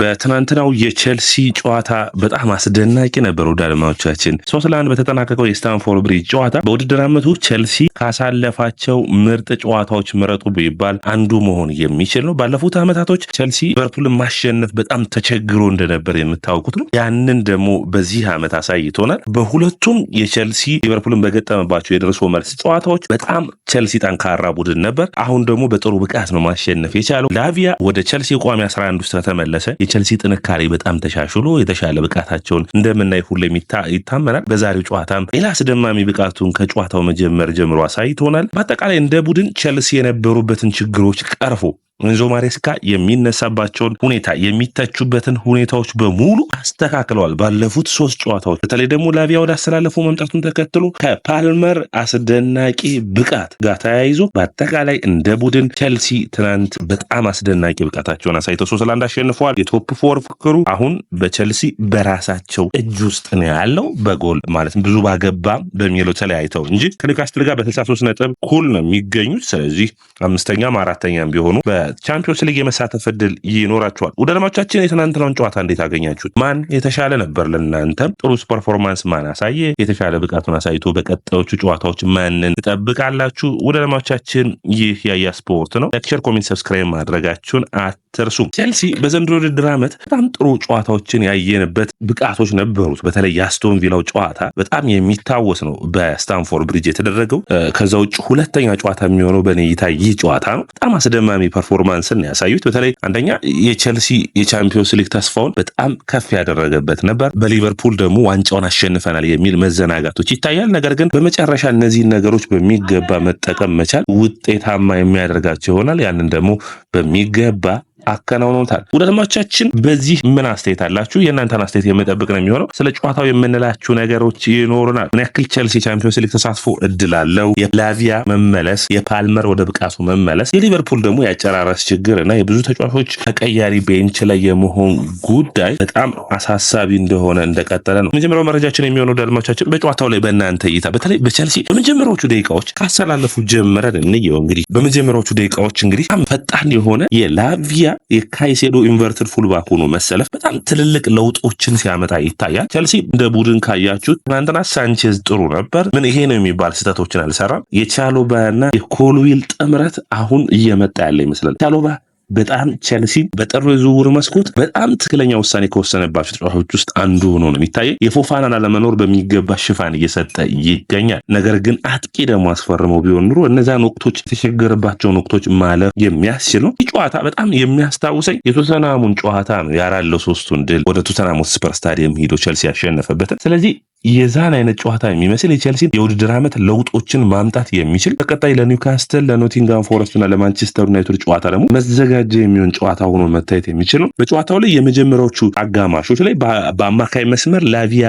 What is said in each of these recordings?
በትናንትናው የቼልሲ ጨዋታ በጣም አስደናቂ ነበር። ወዳድማዎቻችን 3-1 በተጠናቀቀው የስታንፎርድ ብሪጅ ጨዋታ በውድድር ዓመቱ ቼልሲ ካሳለፋቸው ምርጥ ጨዋታዎች ምረጡ ቢባል አንዱ መሆን የሚችል ነው። ባለፉት ዓመታቶች ቼልሲ ሊቨርፑልን ማሸነፍ በጣም ተቸግሮ እንደነበር የምታውቁት ነው። ያንን ደግሞ በዚህ ዓመት አሳይቶናል። በሁለቱም የቼልሲ ሊቨርፑልን በገጠመባቸው የደርሶ መልስ ጨዋታዎች በጣም ቼልሲ ጠንካራ ቡድን ነበር። አሁን ደግሞ በጥሩ ብቃት ነው ማሸነፍ የቻለው። ላቪያ ወደ ቼልሲ ቋሚ 11 ውስጥ ተመለሰ። የቼልሲ ጥንካሬ በጣም ተሻሽሎ የተሻለ ብቃታቸውን እንደምናይ ሁሌም ይታመናል። በዛሬው ጨዋታም ሌላ አስደማሚ ብቃቱን ከጨዋታው መጀመር ጀምሮ አሳይቶናል። በአጠቃላይ እንደ ቡድን ቼልሲ የነበሩበትን ችግሮች ቀርፎ ኤንዞ ማሬስካ የሚነሳባቸውን ሁኔታ የሚተቹበትን ሁኔታዎች በሙሉ አስተካክለዋል። ባለፉት 3 ጨዋታዎች በተለይ ደግሞ ላቪያ ወደ አስተላለፉ መምጣቱን ተከትሎ ከፓልመር አስደናቂ ብቃት ጋር ተያይዞ በአጠቃላይ እንደ ቡድን ቼልሲ ትናንት በጣም አስደናቂ ብቃታቸውን አሳይተው 3-1 አሸንፈዋል። የቶፕ 4 ፍክሩ አሁን በቼልሲ በራሳቸው እጅ ውስጥ ነው ያለው። በጎል ማለት ብዙ ባገባ በሚለው ተለያይተው እንጂ ከኒውካስትል ጋር በ63 ነጥብ እኩል ነው የሚገኙት። ስለዚህ አምስተኛም አራተኛም ቢሆኑ ቻምፒዮንስ ሊግ የመሳተፍ እድል ይኖራቸዋል። ወዳጆቻችን የትናንትናውን ጨዋታ እንዴት አገኛችሁት? ማን የተሻለ ነበር ለእናንተ? ጥሩ ፐርፎርማንስ ማን አሳየ? የተሻለ ብቃቱን አሳይቶ በቀጣዮቹ ጨዋታዎች ማንን ትጠብቃላችሁ? ወዳጆቻችን ይህ ያያ ስፖርት ነው። ላይክ፣ ሼር፣ ኮሜንት፣ ሰብስክራይብ ማድረጋችሁን አትርሱ። ቼልሲ በዘንድሮ ውድድር ዓመት በጣም ጥሩ ጨዋታዎችን ያየንበት ብቃቶች ነበሩት። በተለይ የአስቶን ቪላው ጨዋታ በጣም የሚታወስ ነው፣ በስታንፎርድ ብሪጅ የተደረገው። ከዛ ውጭ ሁለተኛ ጨዋታ የሚሆነው በኔ እይታ ይህ ጨዋታ ነው። በጣም አስደማሚ ፐርፎርማንስን ያሳዩት። በተለይ አንደኛ የቼልሲ የቻምፒዮንስ ሊግ ተስፋውን በጣም ከፍ ያደረገበት ነበር። በሊቨርፑል ደግሞ ዋንጫውን አሸንፈናል የሚል መዘናጋቶች ይታያል። ነገር ግን በመጨረሻ እነዚህን ነገሮች በሚገባ መጠቀም መቻል ውጤታማ የሚያደርጋቸው ይሆናል። ያንን ደግሞ በሚገባ አከናውኖታል። ወዳጆቻችን በዚህ ምን አስተያየት አላችሁ? የእናንተን አስተያየት የምጠብቅ ነው የሚሆነው። ስለ ጨዋታው የምንላችሁ ነገሮች ይኖሩናል። ምን ያክል ቼልሲ ቻምፒዮንስ ሊግ ተሳትፎ እድል አለው? የላቪያ መመለስ፣ የፓልመር ወደ ብቃቱ መመለስ፣ የሊቨርፑል ደግሞ ያጨራረስ ችግር እና የብዙ ተጫዋቾች ተቀያሪ ቤንች ላይ የመሆን ጉዳይ በጣም አሳሳቢ እንደሆነ እንደቀጠለ ነው። የመጀመሪያው መረጃችን የሚሆነው ወዳጆቻችን በጨዋታው ላይ በእናንተ እይታ በተለይ በቼልሲ በመጀመሪያዎቹ ደቂቃዎች ካሰላለፉ ጀምረን እንየው። እንግዲህ በመጀመሪያዎቹ ደቂቃዎች እንግዲህ ፈጣን የሆነ የላቪያ የካይሴዶ ኢንቨርትድ ፉልባክ ሆኖ መሰለፍ በጣም ትልልቅ ለውጦችን ሲያመጣ ይታያል። ቼልሲ እንደ ቡድን ካያችሁት ትናንትና ሳንቼዝ ጥሩ ነበር፣ ምን ይሄ ነው የሚባል ስህተቶችን አልሰራም። የቻሎባና የኮልዊል ጥምረት አሁን እየመጣ ያለ ይመስላል። ቻሎባ በጣም ቼልሲ በጥር ዝውውር መስኮት በጣም ትክክለኛ ውሳኔ ከወሰነባቸው ተጫዋቾች ውስጥ አንዱ ሆኖ ነው የሚታየው። የፎፋናን አለመኖር በሚገባ ሽፋን እየሰጠ ይገኛል። ነገር ግን አጥቂ ደግሞ አስፈርመው ቢሆን ኑሮ እነዛን ወቅቶች የተቸገረባቸውን ወቅቶች ማለፍ የሚያስችል ነው። ይህ ጨዋታ በጣም የሚያስታውሰኝ የቶተናሙን ጨዋታ ነው። የ4-3 ድል ወደ ቶተናም ሆትስፐር ስታዲየም ሄዶ ቼልሲ ያሸነፈበትን። ስለዚህ የዛን አይነት ጨዋታ የሚመስል የቼልሲ የውድድር ዓመት ለውጦችን ማምጣት የሚችል በቀጣይ ለኒውካስትል፣ ለኖቲንጋም ፎረስት እና ለማንቸስተር ዩናይትድ ጨዋታ ደግሞ መዘጋጀ የሚሆን ጨዋታ ሆኖ መታየት የሚችል ነው። በጨዋታው ላይ የመጀመሪያዎቹ አጋማሾች ላይ በአማካይ መስመር ላቪያ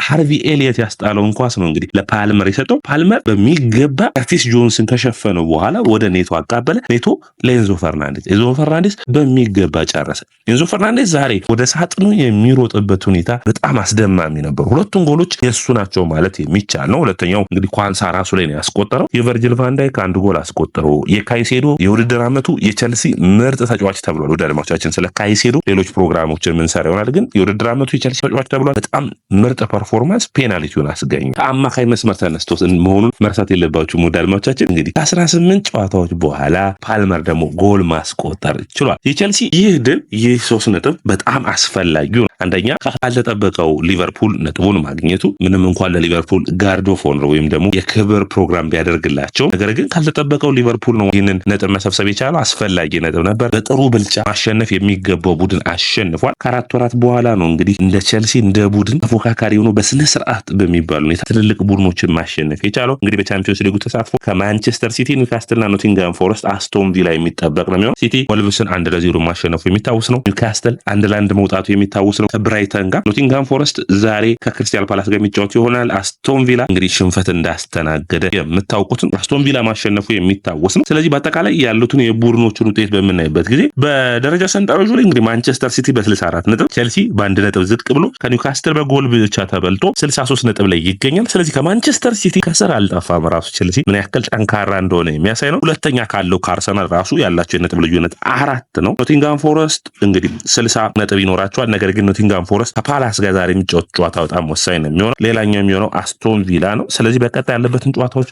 ሃርቪ ኤሊየት ያስጣለውን ኳስ ነው እንግዲህ ለፓልመር የሰጠው። ፓልመር በሚገባ ከርቲስ ጆንስን ከሸፈነው በኋላ ወደ ኔቶ አቃበለ። ኔቶ ለኤንዞ ፈርናንዴዝ፣ ኤንዞ ፈርናንዴዝ በሚገባ ጨረሰ። ኤንዞ ፈርናንዴዝ ዛሬ ወደ ሳጥኑ የሚሮጥበት ሁኔታ በጣም አስደማሚ ነበር። ሁለቱም ጎሎች የሱ ናቸው ማለት የሚቻል ነው። ሁለተኛው እንግዲህ ኳንሳ ራሱ ላይ ነው ያስቆጠረው። የቨርጂል ቫን ዳይክ አንድ ጎል አስቆጠረው። የካይሴዶ የውድድር ዓመቱ የቼልሲ ምርጥ ተጫዋች ተብሏል። ወደ አድማጮቻችን ስለ ካይሴዶ ሌሎች ፕሮግራሞችን ምንሰራ ይሆናል። ግን የውድድር ዓመቱ የቼልሲ ተጫዋች ተብሏል። በጣም ምርጥ ፐርፎርማንስ ፔናልቲውን አስገኘ። ከአማካይ መስመር ተነስቶ መሆኑን መርሳት የለባችሁም። ወደ አድማጮቻችን እንግዲህ ከ18 ጨዋታዎች በኋላ ፓልመር ደግሞ ጎል ማስቆጠር ችሏል። የቼልሲ ይህ ድል ይህ 3 ነጥብ በጣም አስፈላጊ ነው። አንደኛ ካልተጠበቀው ሊቨርፑል ነጥቡን ማግኘቱ ምንም እንኳን ለሊቨርፑል ጋርድ ኦፍ ኦነር ወይም ደግሞ የክብር ፕሮግራም ቢያደርግላቸው፣ ነገር ግን ካልተጠበቀው ሊቨርፑል ነው ይህንን ነጥብ መሰብሰብ የቻለው። አስፈላጊ ነጥብ ነበር። በጥሩ ብልጫ ማሸነፍ የሚገባው ቡድን አሸንፏል። ከ4 ወራት በኋላ ነው እንግዲህ እንደ ቼልሲ እንደ ቡድን ተፎካካሪ ሆኖ በስነ ስርዓት በሚባል ሁኔታ ትልልቅ ቡድኖችን ማሸነፍ የቻለው። እንግዲህ በቻምፒዮንስ ሊጉ ተሳትፎ ከማንቸስተር ሲቲ፣ ኒውካስትልና ኖቲንጋም ፎረስት፣ አስቶን ቪላ የሚጠበቅ ነው የሚሆነው። ሲቲ ወልቭስን 1-0 ማሸነፉ የሚታወስ ነው። ኒውካስትል 1-1 መውጣቱ የሚታወስ ነው ከብራይተን ጋር። ኖቲንጋም ፎረስት ዛሬ ከክሪስታል ፓላስ ጋር የሚጫወት ይሆናል። አስቶን ቪላ እንግዲህ ሽንፈት እንዳስተናገደ የምታውቁትን አስቶን ቪላ ማሸነፉ የሚታወስ ነው። ስለዚህ በአጠቃላይ ያሉትን የቡድኖችን ውጤት በምናይበት ጊዜ በደረጃ ሰንጠረዡ ላይ እንግዲህ ማንቸስተር ሲቲ በ64 ነጥብ፣ ቼልሲ በ1 ነጥብ ዝቅ ብሎ ከኒውካስትል በጎል ብቻ ተበልጦ 63 ነጥብ ላይ ይገኛል። ስለዚህ ከማንቸስተር ሲቲ ከስር አልጠፋም። ራሱ ቼልሲ ምን ያክል ጠንካራ እንደሆነ የሚያሳይ ነው። ሁለተኛ ካለው ከአርሰናል ራሱ ያላቸው የነጥብ ልዩነት 4 ነው። ኖቲንጋም ፎረስት እንግዲህ 60 ነጥብ ይኖራቸዋል። ነገር ግን ኖቲንጋም ፎረስት ከፓላስ ጋር ዛሬ የሚጫወት ጨዋታ በጣም ወሳኝ ነው የሚሆነው። ሌላኛው የሚሆነው አስቶን ቪላ ነው። ስለዚህ በቀጣይ ያለበትን ጨዋታዎች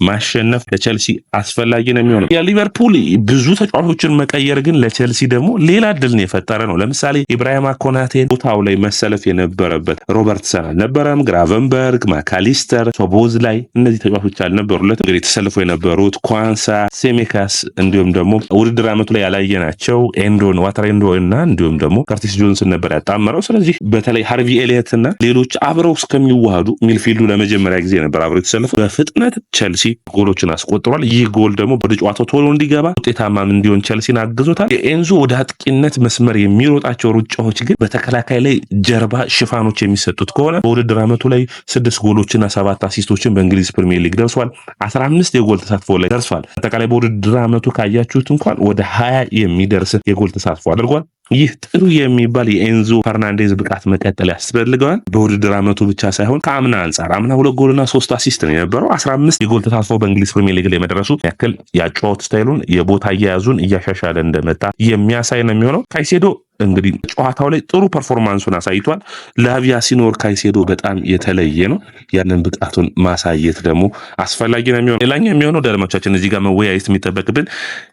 ማሸነፍ ለቼልሲ አስፈላጊ ነው የሚሆነው። የሊቨርፑል ብዙ ተጫዋቾችን መቀየር ግን ለቼልሲ ደግሞ ሌላ እድልን የፈጠረ ነው። ለምሳሌ ኢብራሂማ ኮናቴን ቦታው ላይ መሰለፍ የነበረበት ሮበርትሰን አልነበረም። ግራቨንበርግ፣ ማካሊስተር፣ ሶቦዝ ላይ እነዚህ ተጫዋቾች አልነበሩለት። እንግዲህ ተሰልፎ የነበሩት ኳንሳ፣ ሴሜካስ እንዲሁም ደግሞ ውድድር ዓመቱ ላይ ያላየናቸው ኤንዶን ዋተሬንዶ እና እንዲሁም ደግሞ ከርቲስ ጆንስን ነበር ያጣመረው። ስለዚህ በተለይ ሃርቪ ኤሊየት እና ሌሎች አብረው እስከሚዋሃዱ ሚልፊልዱ ለመጀመሪያ ጊዜ ነበር አብረው የተሰለፈው። በፍጥነት ቼልሲ ጎሎችን አስቆጥሯል። ይህ ጎል ደግሞ ወደ ጨዋታው ቶሎ እንዲገባ ውጤታማም እንዲሆን ቼልሲን አግዞታል። የኤንዞ ወደ አጥቂነት መስመር የሚሮጣቸው ሩጫዎች ግን በተከላካይ ላይ ጀርባ ሽፋኖች የሚሰጡት ከሆነ በውድድር ዓመቱ ላይ 6 ጎሎችና 7 አሲስቶችን በእንግሊዝ ፕሪሚየር ሊግ ደርሷል። 15 የጎል ተሳትፎ ላይ ደርሷል። አጠቃላይ በውድድር ዓመቱ ካያችሁት እንኳን ወደ 20 የሚደርስ የጎል ተሳትፎ አድርጓል። ይህ ጥሩ የሚባል የኤንዞ ፈርናንዴዝ ብቃት መቀጠል ያስፈልገዋል። በውድድር ዓመቱ ብቻ ሳይሆን ከአምና አንጻር አምና 2 ጎልና 3 አሲስት ነው የነበረው። 15 የጎል ተሳትፎ በእንግሊዝ ፕሪሚየር ሊግ ላይ መድረሱ ያክል ያጫወት ስታይሉን የቦታ አያያዙን እያሻሻለ እንደመጣ የሚያሳይ ነው የሚሆነው። ካይሴዶ እንግዲህ ጨዋታው ላይ ጥሩ ፐርፎርማንሱን አሳይቷል። ላቪያ ሲኖር ካይሴዶ በጣም የተለየ ነው። ያንን ብቃቱን ማሳየት ደግሞ አስፈላጊ ነው የሚሆነው። ሌላኛው የሚሆነው ደርማቻችን እዚህ ጋር መወያየት የሚጠበቅብን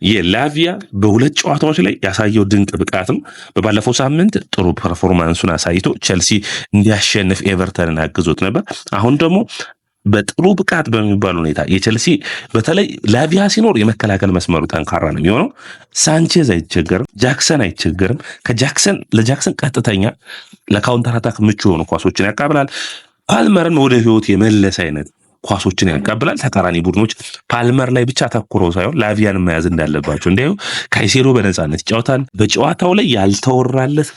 የላቪያ በሁለት ጨዋታዎች ላይ ያሳየው ድንቅ ብቃት ነው። በባለፈው ሳምንት ጥሩ ፐርፎርማንሱን አሳይቶ ቼልሲ እንዲያሸንፍ ኤቨርተንን አግዞት ነበር። አሁን ደግሞ በጥሩ ብቃት በሚባል ሁኔታ የቼልሲ በተለይ ላቪያ ሲኖር የመከላከል መስመሩ ጠንካራ ነው የሚሆነው። ሳንቼዝ አይቸገርም፣ ጃክሰን አይቸገርም። ለጃክሰን ቀጥተኛ ለካውንተር አታክ ምቹ የሆኑ ኳሶችን ያቃብላል። ፓልመርን ወደ ህይወት የመለሰ አይነት ኳሶችን ያቀብላል። ተቃራኒ ቡድኖች ፓልመር ላይ ብቻ ተኩረው ሳይሆን ላቪያን መያዝ እንዳለባቸው እንዲሁ ካይሴዶ በነፃነት ይጫወታል። በጨዋታው ላይ ያልተወራለት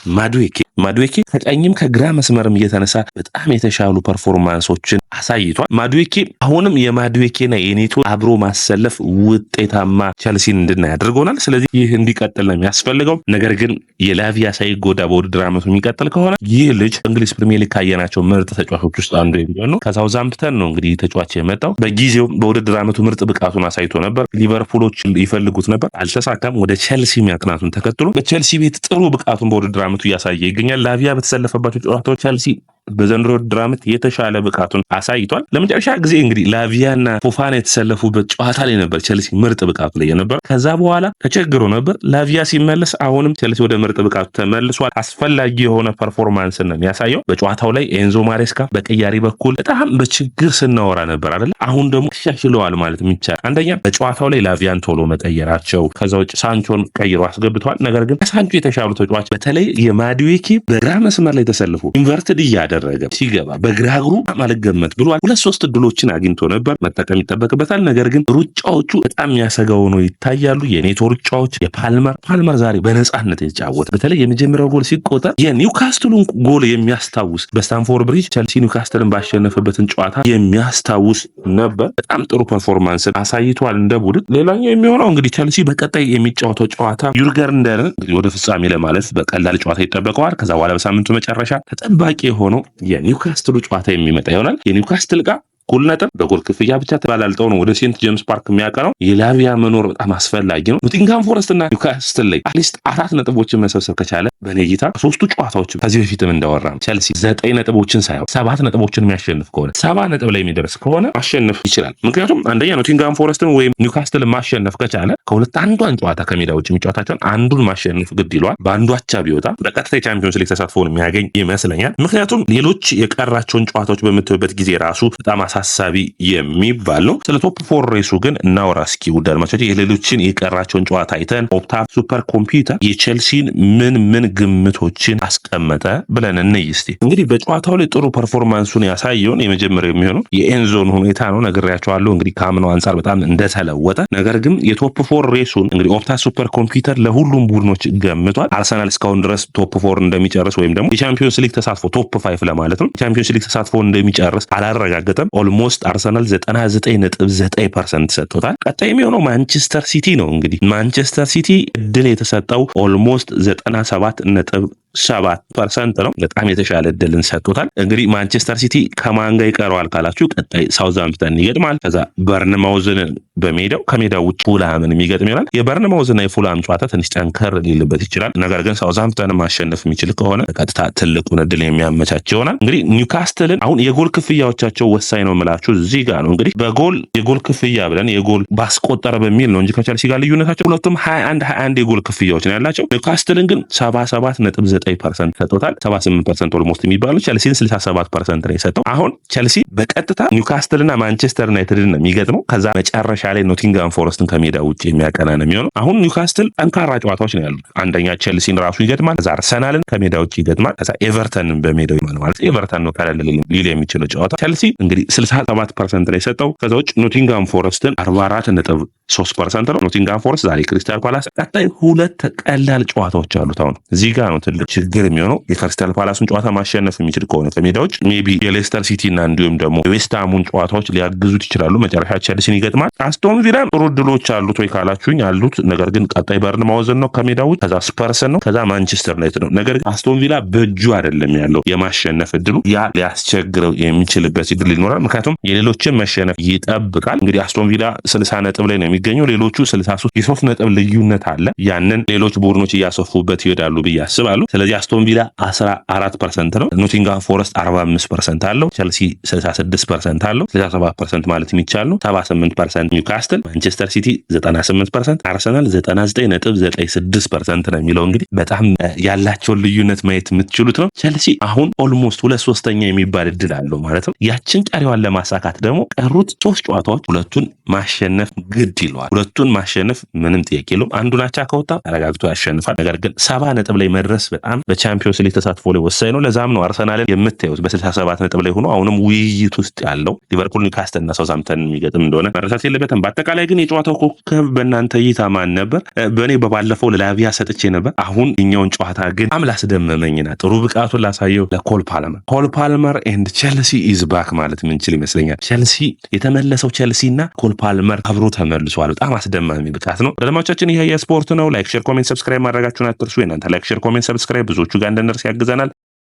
ማዱዌኬ ከቀኝም ከግራ መስመርም እየተነሳ በጣም የተሻሉ ፐርፎርማንሶችን አሳይቷል። ማዱዌኬ አሁንም የማዱዌኬና የኔቶ አብሮ ማሰለፍ ውጤታማ ቼልሲን እንድናይ አድርጎናል። ስለዚህ ይህ እንዲቀጥል ነው የሚያስፈልገው። ነገር ግን የላቪያ ሳይጎዳ በውድድር ዓመቱ የሚቀጥል ከሆነ ይህ ልጅ እንግሊዝ ፕሪሚየር ሊግ ካየናቸው ምርጥ ተጫዋቾች ውስጥ አንዱ የሚሆን ነው። ከሳውዛምፕተን ነው እንግዲህ ተጫዋች የመጣው። በጊዜው በውድድር ዓመቱ ምርጥ ብቃቱን አሳይቶ ነበር። ሊቨርፑሎች ይፈልጉት ነበር፣ አልተሳካም። ወደ ቼልሲ ሚያቅናቱን ተከትሎ በቼልሲ ቤት ጥሩ ብቃቱን በውድድር ዓመቱ እያሳየ ይገኛል። ላቪያ በተሰለፈባቸው ጨዋታዎች ቼልሲ በዘንድሮ ውድድር ዓመት የተሻለ ብቃቱን አሳይቷል። ለመጨረሻ ጊዜ እንግዲህ ላቪያና ፎፋና የተሰለፉበት ጨዋታ ላይ ነበር ቼልሲ ምርጥ ብቃቱ ላይ ነበር። ከዛ በኋላ ተቸግሮ ነበር። ላቪያ ሲመለስ አሁንም ቼልሲ ወደ ምርጥ ብቃቱ ተመልሷል። አስፈላጊ የሆነ ፐርፎርማንስ ነው የሚያሳየው። በጨዋታው ላይ ኤንዞ ማሬስካ በቀያሪ በኩል በጣም በችግር ስናወራ ነበር አይደል? አሁን ደግሞ ተሻሽለዋል ማለት የሚቻል አንደኛ በጨዋታው ላይ ላቪያን ቶሎ መቀየራቸው፣ ከዛ ውጭ ሳንቾን ቀይሮ አስገብተዋል። ነገር ግን ከሳንቾ የተሻሉ ተጫዋች በተለይ የማዱዌኬ በግራ መስመር ላይ ተሰልፎ ኢንቨርትድ እያደረገ ሲገባ በግራ እግሩ አልገመት ብሏል። 2-3 እድሎችን አግኝቶ ነበር፣ መጠቀም ይጠበቅበታል። ነገር ግን ሩጫዎቹ በጣም የሚያሰጋው ነው ይታያሉ። የኔቶ ሩጫዎች ፓልመር ዛሬ በነፃነት የተጫወተ በተለይ የመጀመሪያው ጎል ሲቆጠር የኒውካስትሉን ጎል የሚያስታውስ በስታንፎርድ ብሪጅ ቼልሲ ኒውካስትልን ባሸነፈበትን ጨዋታ የሚያስታውስ ነበር። በጣም ጥሩ ፐርፎርማንስ አሳይቷል እንደ ቡድን። ሌላኛው የሚሆነው እንግዲህ ቼልሲ በቀጣይ የሚጫወተው ጨዋታ ዩርገንደንን ወደ ፍጻሜ ለማለፍ በቀላል ጨዋታ ይጠበቀዋል። ከዛ በኋላ በሳምንቱ መጨረሻ ተጠባቂ የሆነው የኒውካስትሉ ጨዋታ የሚመጣ ይሆናል። የኒውካስትል ጋር እኩል ነጥብ በጎል ክፍያ ብቻ ተባላልጠው ነው ወደ ሴንት ጄምስ ፓርክ የሚያቀነው። የላቪያ መኖር በጣም አስፈላጊ ነው። ኖቲንግሃም ፎረስት እና ኒውካስትል ላይ አትሊስት 4 ነጥቦችን መሰብሰብ ከቻለ በኔ እይታ ሶስቱ ጨዋታዎች ከዚህ በፊትም እንዳወራ ቼልሲ 9 ነጥቦችን ሳይሆን 7 ነጥቦችን የሚያሸንፍ ከሆነ 7 ነጥብ ላይ የሚደርስ ከሆነ ማሸነፍ ይችላል። ምክንያቱም አንደኛ ኖቲንግሃም ፎረስትን ወይም ኒውካስትል ማሸነፍ ከቻለ ከሁለት አንዷን ጨዋታ ከሜዳ ውጭ የሚጫወታቸውን አንዱን ማሸነፍ ግድ ይለዋል። በአንዱ አቻ ቢወጣ በቀጥታ የቻምፒዮንስ ሊግ ተሳትፎውን የሚያገኝ ይመስለኛል። ምክንያቱም ሌሎች የቀራቸውን ጨዋታዎች በምትበት ጊዜ ራሱ በጣም አሳሳቢ የሚባል ነው። ስለ ቶፕ 4 ሬሱ ግን እናወራ እስኪ ውድ አድማጮች። የሌሎችን የቀራቸውን ጨዋታ አይተን ኦፕታ ሱፐር ኮምፒውተር የቼልሲን ምን ግምቶችን አስቀመጠ ብለን እንይ እስቲ። እንግዲህ በጨዋታው ላይ ጥሩ ፐርፎርማንሱን ያሳየውን የመጀመሪያው የሚሆነው የኤንዞን ሁኔታ ነው። ነግሬያቸዋለሁ እንግዲህ ከአምናው አንጻር በጣም እንደተለወጠ። ነገር ግን የቶፕ 4 ሬሱን እንግዲህ ኦፕታ ሱፐር ኮምፒውተር ለሁሉም ቡድኖች ገምቷል። አርሰናል እስካሁን ድረስ ቶፕ 4 እንደሚጨርስ ወይም ደግሞ የቻምፒዮንስ ሊግ ተሳትፎ ቶፕ 5 ለማለት ነው የቻምፒዮንስ ሊግ ተሳትፎ እንደሚጨርስ አላረጋገጠም። ኦልሞስት አርሰናል 99.9% ሰጥቶታል። ቀጣይ የሚሆነው ማንቸስተር ሲቲ ነው። እንግዲህ ማንቸስተር ሲቲ እድል የተሰጠው ኦልሞስት 97 7% ነው። በጣም የተሻለ እድልን ሰጥቶታል። እንግዲህ ማንቸስተር ሲቲ ከማን ጋር ይቀረዋል ካላችሁ ቀጣይ ሳውዝሃምፕተን ይገጥማል። ከዛ በርንማውዝን በሜዳው ከሜዳው ውጭ ፉልሃምን የሚገጥም ይሆናል። የበርንማውዝና የፉልሃም ጨዋታ ትንሽ ጠንከር ሊልበት ይችላል። ነገር ግን ሳውዝሃምፕተን ማሸነፍ የሚችል ከሆነ ቀጥታ ትልቁን እድል የሚያመቻች ይሆናል። እንግዲህ ኒውካስትልን አሁን የጎል ክፍያዎቻቸው ወሳኝ ነው የምላችሁ እዚህ ጋር ነው። እንግዲህ የጎል ክፍያ ብለን የጎል ባስቆጠረ በሚል ነው እንጂ ከቸልሲ ጋር ልዩነታቸው ሁለቱም 21 የጎል ክፍያዎች ነው ያላቸው። ኒውካስትልን ግን 77.9% ሰጥቶታል። 78% ኦልሞስት የሚባለው ቸልሲን 67% ነው የሰጠው። አሁን ቸልሲ በቀጥታ ኒውካስትልና ማንቸስተር ዩናይትድን ነው የሚገጥመው። ከዛ መጨረሻ ላይ ኖቲንጋም ፎረስትን ከሜዳ ውጭ የሚያቀና ነው የሚሆነው። አሁን ኒውካስትል ጠንካራ ጨዋታዎች ነው ያሉት። አንደኛ ቸልሲን ራሱ ይገጥማል። ከዛ አርሰናልን ከሜዳ ውጭ ይገጥማል። ከዛ ኤቨርተንን በሜዳው ይማል ማለት ኤቨርተን ነው ካለ ሊል የሚችለው ጨዋታ። ቸልሲ እንግዲህ 67% ላይ ሰጠው። ከዛ ውጭ ኖቲንጋም ፎረስትን 44.3% ነው። ኖቲንጋም ፎረስት ዛሬ ክሪስታል ፓላስ ቀጣይ 2 ቀላል ጨዋታዎች አሉት። አሁን እዚህ ጋር ነው ትልቅ ችግር የሚሆነው። የክሪስታል ፓላስን ጨዋታ ማሸነፍ የሚችል ከሆነ ከሜዳዎች ሜቢ የሌስተር ሲቲ እና እንዲሁም ደግሞ የዌስትሃሙን ጨዋታዎች ሊያግዙት ይችላሉ። መጨረሻ ቸልሲን ይገጥማል። አስቶን ቪላ ጥሩ ድሎች አሉት ወይ ካላችሁኝ አሉት። ነገር ግን ቀጣይ በርንማውዝን ነው ከሜዳው ውጭ፣ ከዛ ስፐርስን ነው፣ ከዛ ማንቸስተር ዩናይትድ ነው። ነገር ግን አስቶን ቪላ በእጁ አይደለም ያለው የማሸነፍ እድሉ። ያ ሊያስቸግረው የሚችልበት እድል ይኖራል። ምክንያቱም የሌሎችን መሸነፍ ይጠብቃል። እንግዲህ አስቶን ቪላ 60 ነጥብ ላይ ነው የሚገኘው። ሌሎቹ 63 የ3 ነጥብ ልዩነት አለ። ያንን ሌሎች ቡድኖች እያሰፉበት ይሄዳሉ ብዬ አስባለሁ። ስለዚህ አስቶን ቪላ 14% ነው። ኖቲንጋም ፎረስት 45% አለው። ቸልሲ 66% አለው። 67% ማለት የሚቻል ነው። 78% ኒውካስትል፣ ማንቸስተር ሲቲ 98%፣ አርሰናል 99.96% ነው የሚለው። እንግዲህ በጣም ያላቸውን ልዩነት ማየት የምትችሉት ነው። ቸልሲ አሁን ኦልሞስት 2/3 የሚባል እድል አለው ማለት ነው። ያችን ቀሪዋን ለማሳካት ደግሞ ቀሩት 3 ጨዋታዎች ሁለቱን ማሸነፍ ግድ ይለዋል። ሁለቱን ማሸነፍ ምንም ጥያቄ የለውም። አንዱን አቻ ከወጣ ተረጋግቶ ያሸንፋል። ነገር ግን 70 ነጥብ ላይ መድረስ በጣም በቻምፒዮንስ ሊግ ተሳትፎ ላይ ወሳኝ ነው። ለዛም ነው አርሰናልን የምታዩት በ67 ነጥብ ላይ ሆኖ አሁንም ውይይት ውስጥ ያለው ሊቨርፑል፣ ኒውካስትል እና ሳውዝሃምፕተን የሚገጥም እንደሆነ መረሳት የለበትም። በአጠቃላይ ግን የጨዋታው ኮከብ በእናንተ እይታ ማን ነበር? በእኔ በባለፈው ለላቪያ ሰጥቼ ነበር። አሁን እኛውን ጨዋታ ግን አምላስደመመኝና ጥሩ ብቃቱን ላሳየው ለኮል ፓልመር ኤንድ ቸልሲ ኢዝ ባክ ማለት ምንችል ይመስለኛል። ቸልሲ የተመለሰው ቸልሲ እና ኮል ፓልመር አብሮ ተመልሷል። በጣም አስደማሚ ብቃት ነው። አድማጮቻችን ይሄ የስፖርት ነው። ላይክ፣ ሼር፣ ኮሜንት፣ ሰብስክራይብ ማድረጋችሁን አትርሱ። የእናንተ ላይክ፣ ሼር፣ ኮሜንት፣ ሰብስክራይብ ብዙዎቹ ጋር እንደነርስ ያግዘናል።